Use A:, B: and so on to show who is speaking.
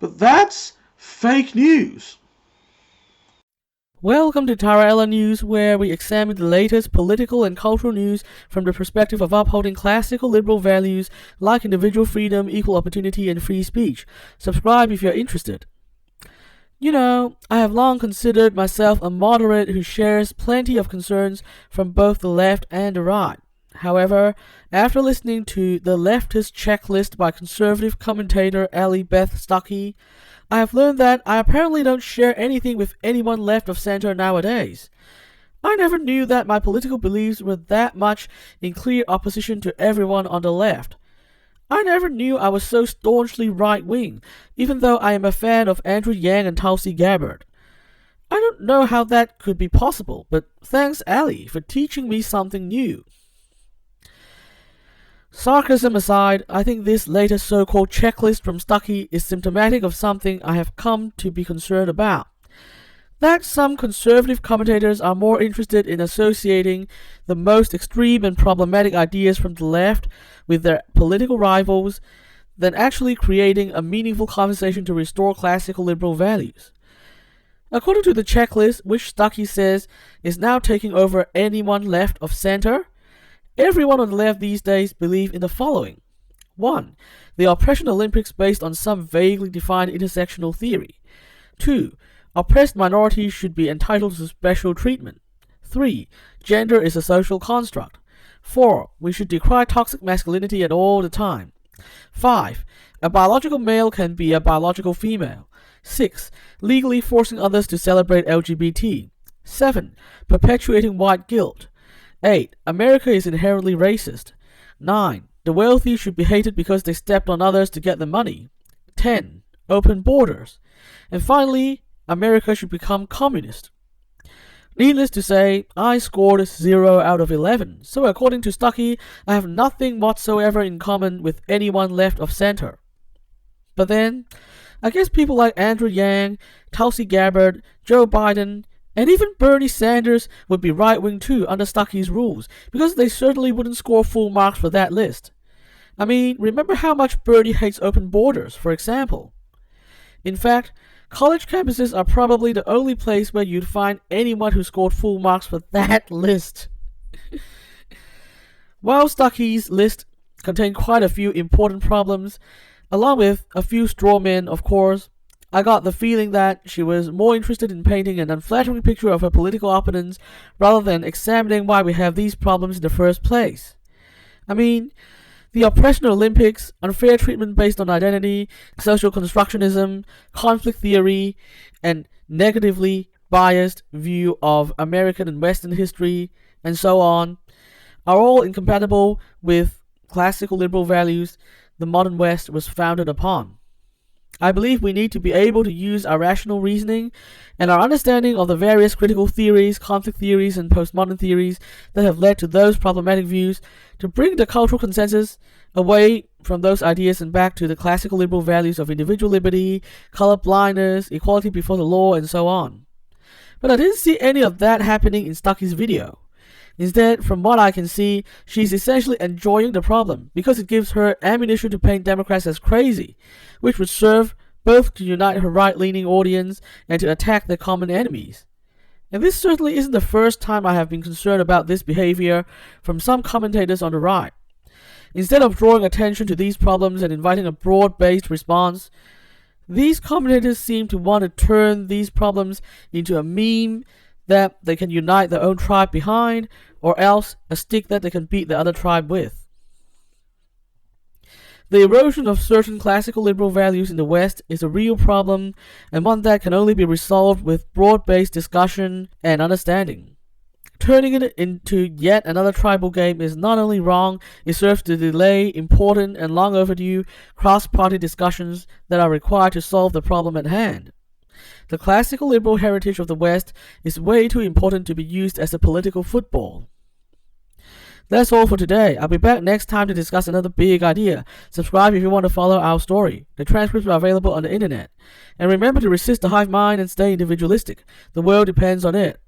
A: But that's fake news.
B: Welcome to TaraElla News, where we examine the latest political and cultural news from the perspective of upholding classical liberal values like individual freedom, equal opportunity, and free speech. Subscribe if you're interested. You know, I have long considered myself a moderate who shares plenty of concerns from both the left and the right. However, after listening to the Leftist Checklist by conservative commentator Allie Beth Stuckey, I have learned that I apparently don't share anything with anyone left of center nowadays. I never knew that my political beliefs were that much in clear opposition to everyone on the left. I never knew I was so staunchly right-wing, even though I am a fan of Andrew Yang and Tulsi Gabbard. I don't know how that could be possible, but thanks Allie for teaching me something new. Sarcasm aside, I think this latest so-called checklist from Stuckey is symptomatic of something I have come to be concerned about. That some conservative commentators are more interested in associating the most extreme and problematic ideas from the left with their political rivals than actually creating a meaningful conversation to restore classical liberal values. According to the checklist, which Stuckey says is now taking over anyone left of center, everyone on the left these days believe in the following. 1. The oppression Olympics based on some vaguely defined intersectional theory. 2. Oppressed minorities should be entitled to special treatment. 3. Gender is a social construct. 4. We should decry toxic masculinity at all the time. 5. A biological male can be a biological female. 6. Legally forcing others to celebrate LGBT. 7. Perpetuating white guilt. 8. America is inherently racist. 9. The wealthy should be hated because they stepped on others to get the money. 10. Open borders. And finally, America should become communist. Needless to say, I scored 0 out of 11, so according to Stuckey, I have nothing whatsoever in common with anyone left of center. But then, I guess people like Andrew Yang, Tulsi Gabbard, Joe Biden, and even Bernie Sanders would be right-wing too under Stuckey's rules, because they certainly wouldn't score full marks for that list. I mean, remember how much Bernie hates open borders, for example. In fact, college campuses are probably the only place where you'd find anyone who scored full marks for that list. While Stuckey's list contained quite a few important problems, along with a few straw men, of course, I got the feeling that she was more interested in painting an unflattering picture of her political opponents rather than examining why we have these problems in the first place. I mean, the oppression of Olympics, unfair treatment based on identity, social constructionism, conflict theory, and negatively biased view of American and Western history, and so on, are all incompatible with classical liberal values the modern West was founded upon. I believe we need to be able to use our rational reasoning and our understanding of the various critical theories, conflict theories, and postmodern theories that have led to those problematic views to bring the cultural consensus away from those ideas and back to the classical liberal values of individual liberty, color blindness, equality before the law, and so on. But I didn't see any of that happening in Stuckey's video. Instead, from what I can see, she's essentially enjoying the problem because it gives her ammunition to paint Democrats as crazy, which would serve both to unite her right-leaning audience and to attack their common enemies. And this certainly isn't the first time I have been concerned about this behavior from some commentators on the right. Instead of drawing attention to these problems and inviting a broad-based response, these commentators seem to want to turn these problems into a meme that they can unite their own tribe behind, or else a stick that they can beat the other tribe with. The erosion of certain classical liberal values in the West is a real problem, and one that can only be resolved with broad-based discussion and understanding. Turning it into yet another tribal game is not only wrong, it serves to delay important and long overdue cross-party discussions that are required to solve the problem at hand. The classical liberal heritage of the West is way too important to be used as a political football. That's all for today. I'll be back next time to discuss another big idea. Subscribe if you want to follow our story. The transcripts are available on the internet. And remember to resist the hive mind and stay individualistic. The world depends on it.